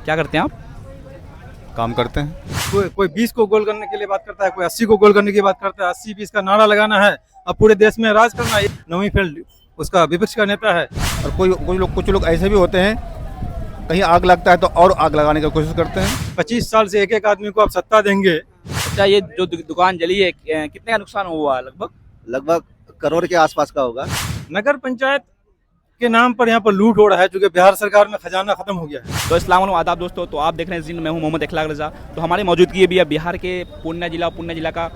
क्या करते हैं आप? काम करते हैं। कोई 20 को गोल करने के लिए बात करता है, कोई 80 को गोल करने की बात करता है। 80-20 का नारा लगाना है, अब पूरे देश में राज करना है। नवीन फील्ड उसका विपक्ष का नेता है। और कुछ लोग ऐसे भी होते हैं, कहीं आग लगता है तो और आग लगाने की कोशिश करते हैं। 25 साल से एक एक आदमी को आप सत्ता देंगे। अच्छा, ये जो दुकान जली है कितने का नुकसान हुआ है लगभग? लगभग करोड़ के आसपास का होगा। नगर पंचायत के नाम पर यहाँ पर लूट हो रहा है, चूंकि बिहार सरकार में खजाना खत्म हो गया है। तो अस्सलाम वालेकुम, आदाब दोस्तों। तो आप देख रहे हैं जिन, मैं हूं मोहम्मद इखलाक रजा। तो हमारी मौजूदगी भी है बिहार के पूर्णिया जिला का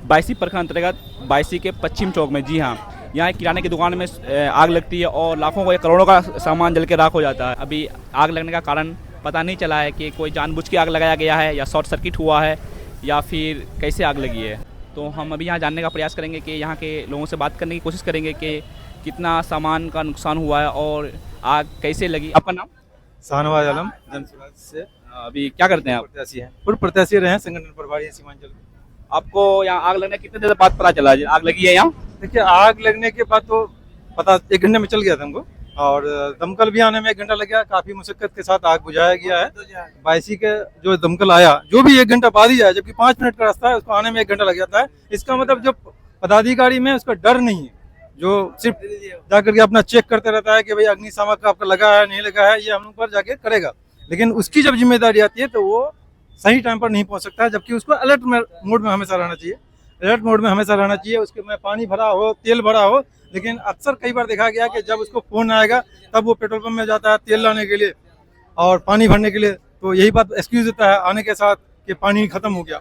बायसी प्रखंड अंतर्गत बायसी के पश्चिम चौक में। जी हाँ, यहाँ एक किराने की दुकान में आग लगती है और लाखों का, करोड़ों का सामान जल के राख हो जाता है। अभी आग लगने का कारण पता नहीं चला है कि कोई जानबूझ के आग लगाया गया है या शॉर्ट सर्किट हुआ है या फिर कैसे आग लगी है। तो हम अभी यहाँ जानने का प्रयास करेंगे कि यहाँ के लोगों से बात करने की कोशिश करेंगे कि कितना सामान का नुकसान हुआ है और आग कैसे लगी। आपका नाम? शाहनवाज आलम, जनसुराज से अभी क्या करते हैं आप? प्रत्याशी हैं, पूर्व प्रत्याशी रहे हैं, संगठन प्रभारी हैं सीमांचल में। आपको यहाँ आग लगने कितने देर बाद पता चला आग लगी है यहाँ? देखिए, आग लगने के बाद तो पता 1 घंटे में चल गया था हमको, और दमकल भी आने में 1 घंटा लग गया। काफी मुशक्कत के साथ आग बुझाया गया है। बायसी के जो दमकल आया, जो भी 1 घंटा बाद ही आया, जबकि 5 मिनट का रास्ता है, उसको आने में 1 घंटा लग जाता है। इसका मतलब जो पदाधिकारी में उसका डर नहीं है, जो सिर्फ जाकर के अपना चेक करते रहता है कि भाई अग्निशामक आपका लगा है नहीं लगा है, ये हम लोग पर जाके करेगा। लेकिन उसकी जब जिम्मेदारी आती है तो वो सही टाइम पर नहीं पहुंच सकता है, जबकि उसको अलर्ट मोड में हमेशा रहना चाहिए। अलर्ट मोड में हमेशा रहना चाहिए। उसके में पानी भरा हो, तेल भरा हो, लेकिन अक्सर कई बार देखा गया कि जब उसको फोन आएगा तब वो पेट्रोल पंप में जाता है तेल लाने के लिए और पानी भरने के लिए। तो यही बात एक्सक्यूज देता है आने के साथ कि पानी खत्म हो गया,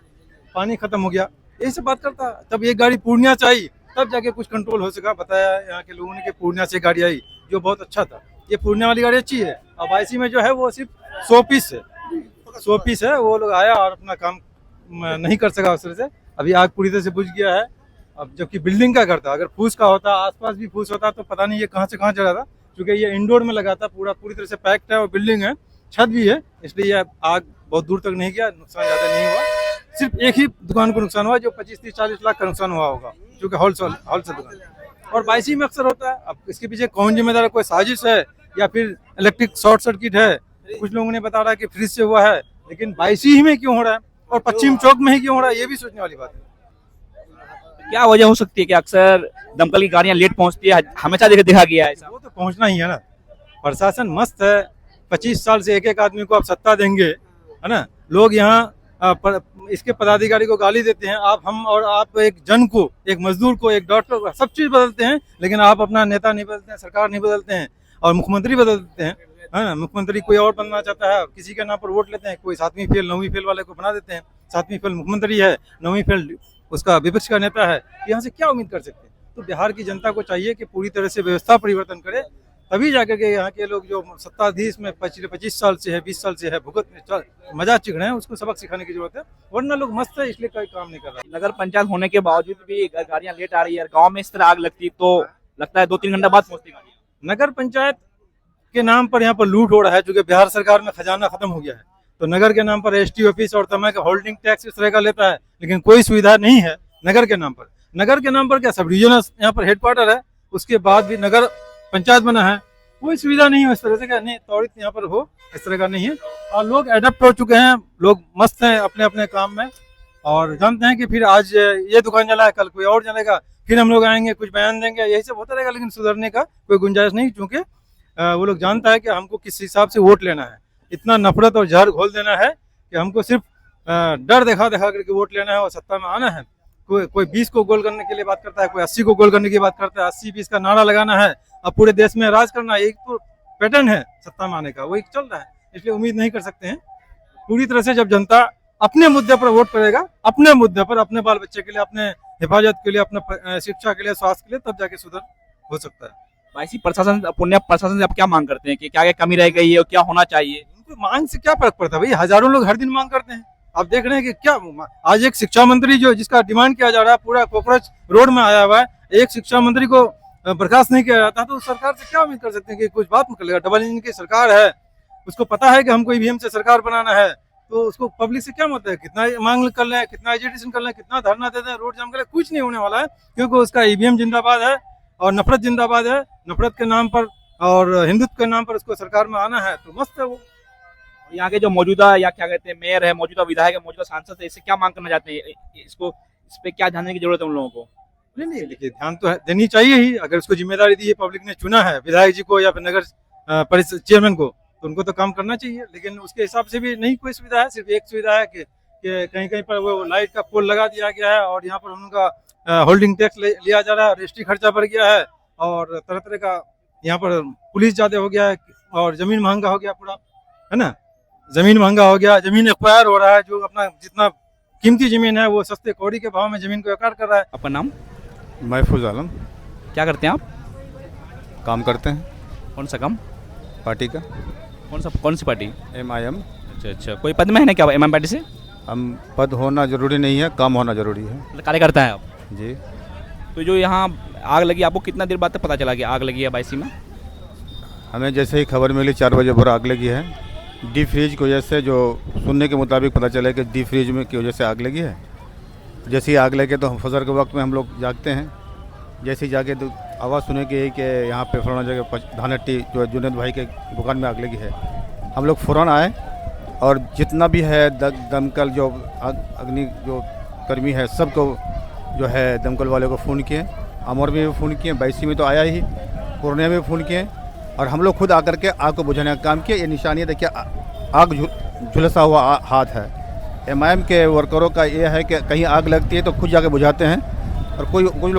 पानी खत्म हो गया, यही सब बात करता है। तब एक गाड़ी पूर्णिया से आई, तब जाके कुछ कंट्रोल हो सका। बताया यहाँ के लोगों ने कि पूर्णिया से गाड़ी आई, जो बहुत अच्छा था। ये पूर्णिया वाली गाड़ी अच्छी है। अब आईसी में जो है वो सिर्फ 100 पीस है। वो लोग आया और अपना काम नहीं कर सका उस तरह से। अभी आग पूरी तरह से बुझ गया है। अब जबकि बिल्डिंग का घर था, अगर फूस का होता, आसपास भी फूस होता, तो पता नहीं ये कहाँ से कहाँ चला था, क्योंकि ये इंडोर में लगा था, पूरी तरह से पैक्ड है और बिल्डिंग है, छत भी है, इसलिए ये आग बहुत दूर तक नहीं गया, नुकसान ज्यादा नहीं हुआ। सिर्फ एक ही दुकान को नुकसान हुआ, जो 25-30-40 लाख का नुकसान हुआ होगा, क्योंकि होलसेल दुकान। और बायसी में अक्सर होता है। अब इसके पीछे कौन जिम्मेदार है? कोई साजिश है या फिर इलेक्ट्रिक शॉर्ट सर्किट है? कुछ लोगों ने बता रहा है कि फ्रिज से हुआ है, लेकिन बायसी ही में क्यों हो रहा है और पश्चिम चौक में ही क्यों हो रहा है, ये भी सोचने वाली बात है। क्या वजह हो सकती है कि अक्सर दमकल की गाड़ियां लेट पहुंचती है? हमेशा देखा गया है ऐसा। वो तो पहुंचना ही है ना। प्रशासन मस्त है। 25 साल से एक एक आदमी को आप सत्ता देंगे, है ना। लोग यहाँ इसके पदाधिकारी को गाली देते हैं। आप एक जन को, एक मजदूर को, एक डॉक्टर को, सब चीज बदलते हैं, लेकिन आप अपना नेता नहीं बदलते हैं, सरकार नहीं बदलते हैं, और मुख्यमंत्री बदल देते हैं, है ना। मुख्यमंत्री कोई और बनना चाहता है, किसी के नाम पर वोट लेते हैं, कोई 7वीं फेल 9वीं फेल वाले को बना देते हैं। 7वीं फेल मुख्यमंत्री है, 9वीं फेल उसका विपक्ष का नेता है। यहाँ से क्या उम्मीद कर सकते हैं? तो बिहार की जनता को चाहिए कि पूरी तरह से व्यवस्था परिवर्तन करे, तभी जाकर के यहाँ के लोग जो सत्ताधीश में पिछले 25 साल से है, 20 साल से है, भुगत में मजा चिढ़ रहे हैं, उसको सबक सिखाने की जरूरत है। वरना लोग मस्त है, इसलिए कोई काम नहीं कर रहा। नगर पंचायत होने के बावजूद भी गाड़ियां लेट आ रही है। गांव में इस तरह आग लगती तो लगता है 2-3 घंटा बाद पहुंचती गाड़ियां। नगर पंचायत के नाम पर यहाँ पर लूट हो रहा है, चूंकि बिहार सरकार में खजाना खत्म हो गया है। तो नगर के नाम पर एसटी ऑफिस और तमाम का होल्डिंग टैक्स इस तरह का लेता है, लेकिन कोई सुविधा नहीं है नगर के नाम पर। नगर के नाम पर क्या सब डिविजनल यहाँ पर हेडक्वार्टर है, उसके बाद भी नगर पंचायत बना है, कोई सुविधा नहीं है इस तरह से। क्या नहीं त्वरित यहाँ पर हो, इस तरह का नहीं है। और लोग एडप्ट हो चुके हैं, लोग मस्त हैं अपने अपने काम में, और जानते हैं कि फिर आज ये दुकान जला है, कल कोई और जलेगा, फिर हम लोग आएंगे, कुछ बयान देंगे, यही सब होता रहेगा। लेकिन सुधरने का कोई गुंजाइश नहीं, क्योंकि वो लोग जानता है कि हमको किस हिसाब से वोट लेना है। इतना नफरत और जहर घोल देना है कि हमको सिर्फ डर दिखा करके वोट लेना है और सत्ता में आना है। कोई 20 को गोल करने के लिए बात करता है, कोई 80 को गोल करने की बात करता है। 80-20 का नारा लगाना है, अब पूरे देश में राज करना है। एक तो पैटर्न है सत्ता में आने का, वो एक चल रहा है, इसलिए उम्मीद नहीं कर सकते हैं। पूरी तरह से जब जनता अपने मुद्दे पर वोट करेगा, अपने मुद्दे पर, अपने बाल बच्चे के लिए, अपने हिफाजत के लिए, अपने शिक्षा के लिए, स्वास्थ्य के लिए, तब जाके सुधर हो सकता है। बायसी प्रशासन, पूर्णिया प्रशासन से आप क्या मांग करते हैं कि क्या क्या कमी रह गई है और क्या होना चाहिए? उनको मांग से क्या फर्क पड़ता है भाई? हजारों लोग हर दिन मांग करते हैं। आप देख रहे हैं कि क्या आज एक शिक्षा मंत्री जो जिसका डिमांड किया जा रहा है, पूरा कॉकरोच रोड में आया हुआ है, एक शिक्षा मंत्री को बर्खास्त नहीं किया जाता, तो सरकार से क्या उम्मीद कर सकते हैं कि कुछ बात निकलेगा? डबल इंजन की सरकार है, उसको पता है कि हमको ईवीएम से सरकार बनाना है, तो उसको पब्लिक से क्या मतलब है? कितना मांग कर लें, कितना एजिटेशन कर लें, कितना धरना दे दें, रोड जाम कर लें, कुछ नहीं होने वाला है, क्योंकि उसका ईवीएम जिंदाबाद है और नफरत जिंदाबाद है। नफरत के नाम पर और हिंदुत्व के नाम पर उसको सरकार में आना है, तो मस्त है वो। यहाँ के जो मौजूदा या क्या कहते हैं मेयर है, मौजूदा विधायक है, मौजूदा सांसद है, इससे क्या मांग करना चाहते हैं? इसको इस पे क्या ध्यान देने की जरूरत है उन लोगों को? नहीं देखिए, ध्यान तो देनी चाहिए ही। अगर उसको जिम्मेदारी दी है, पब्लिक ने चुना है विधायक जी को या फिर नगर परिषद चेयरमैन को, तो उनको तो काम करना चाहिए। लेकिन उसके हिसाब से भी नहीं कोई सुविधा है। सिर्फ एक सुविधा है कि कहीं कहीं पर वो लाइट का पोल लगा दिया गया है और यहाँ पर उनका होल्डिंग टैक्स लिया जा रहा है, रजिस्ट्री खर्चा बढ़ गया है और तरह तरह का यहाँ पर पुलिस ज्यादा हो गया है और जमीन महंगा हो गया पूरा, है ना। जमीन महंगा हो गया, जमीन एक्वायर हो रहा है। जो अपना जितना कीमती जमीन है वो सस्ते कौड़ी के भाव में जमीन को एक्वायर कर रहा है। आपका नाम? महफूज आलम। क्या करते हैं आप? काम करते हैं कौन सा काम? पार्टी का, कौन सी पार्टी? MIM। अच्छा, कोई पद में है ना क्या एमएम पार्टी से? हम पद होना जरूरी नहीं है, काम होना जरूरी है। मतलब कार्यकर्ता है आप? जी। तो जो यहाँ आग लगी, आपको कितना देर बाद तक पता चला कि आग लगी है बायसी में? हमें जैसे ही खबर मिली 4 बजे भोर आग लगी है। डी फ्रीज की वजह से, जो सुनने के मुताबिक पता चला कि डी फ्रीज में की वजह से आग लगी है। जैसे ही आग लगे तो फजर के वक्त में हम लोग जागते हैं। जैसे ही जाके तो आवाज़ सुने कि यहाँ पे फलाना जगह धानट्टी जो जुनेद भाई के दुकान में आग लगी है। हम लोग फ़ौरन आए और जितना भी है दमकल जो अग्नि जो कर्मी है सबको जो है दमकल वाले को फ़ोन किए। अमर में भी फ़ोन किए, बायसी में तो आया ही, पूर्णिया में भी फ़ोन किए और हम लोग खुद आकर के आग को बुझाने का काम किया। ये निशानी देखिए, आग झुलसा हुआ हाथ है। MIM के वर्करों का ये है कि कहीं आग लगती है तो खुद जाके बुझाते हैं और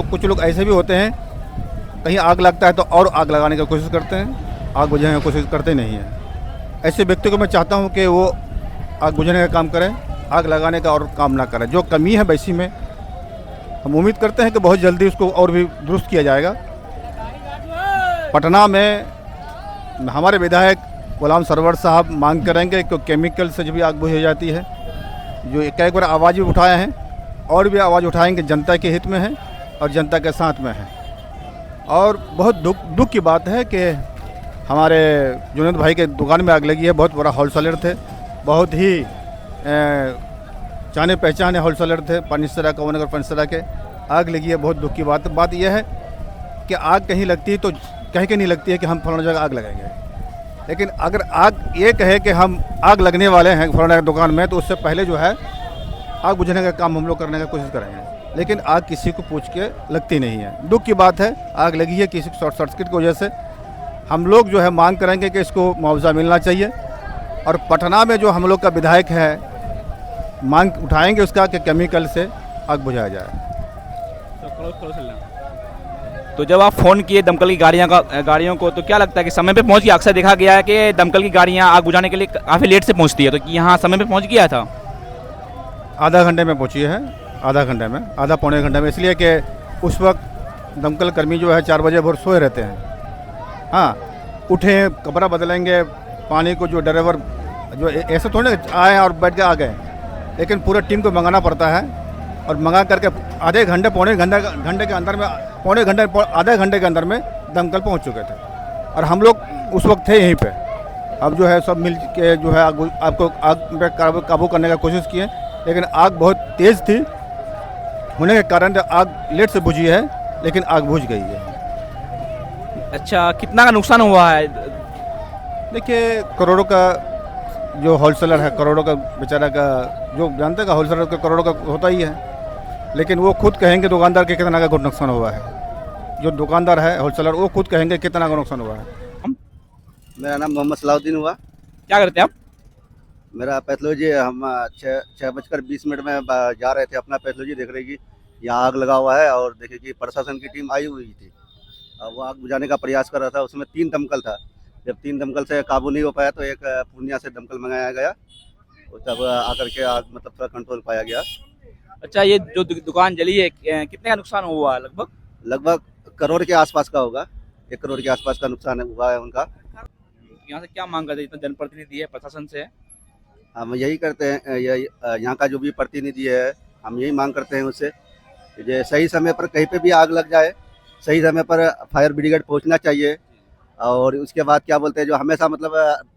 कुछ लोग ऐसे भी होते हैं, कहीं आग लगता है तो और आग लगाने की कोशिश करते हैं, आग बुझाने की कोशिश करते नहीं हैं। ऐसे व्यक्ति को मैं चाहता हूं कि वो आग बुझाने का काम करें, आग लगाने का और काम ना करें। जो कमी है बैसी में, हम उम्मीद करते हैं कि बहुत जल्दी उसको और भी दुरुस्त किया जाएगा। पटना में हमारे विधायक गुलाम सरवर साहब मांग करेंगे कि केमिकल से जब भी आग बुझ जाती है, जो कई बार आवाज़ भी उठाए हैं और भी आवाज़ उठाएंगे, जनता के हित में है और जनता के साथ में है। और बहुत दुख की बात है कि हमारे जुनेद भाई के दुकान में आग लगी है। बहुत बड़ा होलसेलर थे, बहुत ही जाने पहचाने होलसेलर थे, पनिसरा कवनगर पनिसरा के। आग लगी है, बहुत दुख की बात यह है कि आग कहीं लगती है तो कहीं नहीं लगती है कि हम फलाना जगह आग लगाएंगे। लेकिन अगर आग ये कहे कि हम आग लगने वाले हैं फलाना दुकान में, तो उससे पहले जो है आग बुझाने का काम हम लोग करने की कोशिश करेंगे। लेकिन आग किसी को पूछ के लगती नहीं है। दुख की बात है, आग लगी है किसी शॉर्ट सर्किट की वजह से। हम लोग जो है मांग करेंगे कि इसको मुआवजा मिलना चाहिए। और पटना में जो हम लोग का विधायक है, मांग उठाएंगे उसका कि केमिकल से आग बुझाया जाए। तो जब आप फ़ोन किए दमकल की गाड़ियों को, तो क्या लगता है कि समय पे पहुंच गया? अक्सर देखा गया है कि दमकल की गाड़ियां आग बुझाने के लिए काफ़ी लेट से पहुंचती है, तो यहाँ समय पे पहुंच गया था? आधा घंटे में पहुंची है, आधा घंटे में, आधा पौने घंटे में। इसलिए कि उस वक्त दमकल कर्मी जो है 4 बजे भोर सोए रहते हैं। हाँ, उठे, कपड़ा बदलेंगे, पानी को जो ड्राइवर जो ऐसे थोड़े आए और बैठ के आ गए, लेकिन पूरे टीम को मंगाना पड़ता है और मंगा करके आधे घंटे पौने घंटे के अंदर में, आधे घंटे के अंदर में दमकल पहुंच चुके थे और हम लोग उस वक्त थे यहीं पे। अब जो है सब मिल के जो है आग पे काबू करने का कोशिश किए, लेकिन आग बहुत तेज़ थी होने के कारण आग लेट से बुझी है, लेकिन आग बुझ गई है। अच्छा, कितना का नुकसान हुआ है? देखिए, करोड़ों का जो होलसेलर है, करोड़ों का बेचारा का, जो जानते का होलसेलर का करोड़ों का होता ही है, लेकिन वो खुद कहेंगे दुकानदार के कितना का नुकसान हुआ है। जो दुकानदार है होलसेलर, वो खुद कहेंगे कितना का नुकसान हुआ है। मेरा नाम मोहम्मद सलाउद्दीन हुआ। क्या करते हैं आप? मेरा पैथोलॉजी, हम 6:20 में जा रहे थे, अपना पैथोलॉजी देख रहे कि यहाँ आग लगा हुआ है और देखे कि प्रशासन की टीम आई हुई थी। वो आग बुझाने का प्रयास कर रहा था। उसमें 3 दमकल था। जब 3 दमकल से काबू नहीं हो पाया तो एक पूर्णिया से दमकल मंगाया गया, तब आकर के आग मतलब थोड़ा कंट्रोल पाया गया। अच्छा, ये जो दुकान जली है, कितने का नुकसान हुआ? लगभग करोड़ के आसपास का होगा, 1 करोड़ के आसपास का नुकसान हुआ है उनका। यहाँ से क्या मांग करते हैं? इतना जनप्रतिनिधि है, प्रशासन से? हम यही करते हैं, यहाँ का जो भी प्रतिनिधि है, हम यही मांग करते हैं उससे कि सही समय पर कहीं पे भी आग लग जाए, सही समय पर फायर ब्रिगेड पहुँचना चाहिए। और उसके बाद क्या बोलते हैं, जो हमेशा मतलब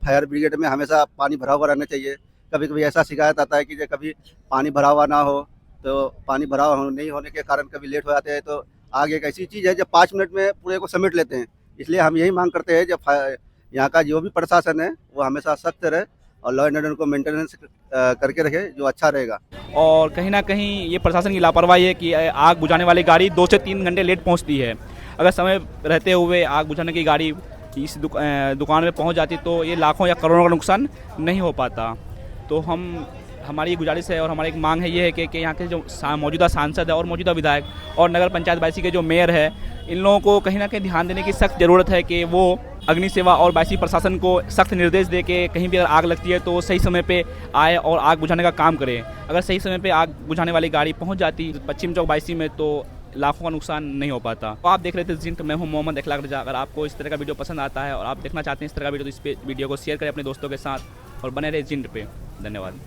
फायर ब्रिगेड में हमेशा पानी भरा हुआ रहना चाहिए। कभी कभी ऐसा शिकायत आता है कि जो कभी पानी भरा हुआ ना हो, तो पानी भरा नहीं होने के कारण कभी लेट हो जाते हैं। तो आग एक ऐसी चीज़ है जो 5 मिनट में पूरे को समेट लेते हैं। इसलिए हम यही मांग करते हैं जब यहाँ का जो भी प्रशासन है वो हमेशा सख्त रहे और लॉ एंड ऑर्डर को मेंटेनेंस करके रखे, जो अच्छा रहेगा। और कहीं ना कहीं ये प्रशासन की लापरवाही है कि आग बुझाने वाली गाड़ी 2 से 3 घंटे लेट पहुंचती है। अगर समय रहते हुए आग बुझाने की गाड़ी इस दुकान में पहुंच जाती तो ये लाखों या करोड़ों का नुकसान नहीं हो पाता। तो हमारी ये गुजारिश है और हमारी एक मांग है ये है कि यहाँ के जो मौजूदा सांसद है और मौजूदा विधायक और नगर पंचायत बायसी के जो मेयर है, इन लोगों को कहीं ना कहीं ध्यान देने की सख्त ज़रूरत है कि वो अग्नि सेवा और बायसी प्रशासन को सख्त निर्देश दे के कहीं भी अगर आग लगती है तो सही समय पे आए और आग बुझाने का काम करें। अगर सही समय पे आग बुझाने वाली गाड़ी पहुंच जाती पश्चिम चौक बायसी में तो लाखों का नुकसान नहीं हो पाता। तो आप देख रहे थे जिंट, मैं हूं मोहम्मद इखलाक रजा। अगर आपको इस तरह का वीडियो पसंद आता है और आप देखना चाहते हैं इस तरह का वीडियो तो इस वीडियो को शेयर करें अपने दोस्तों के साथ और बने रहे जिंट पे। धन्यवाद।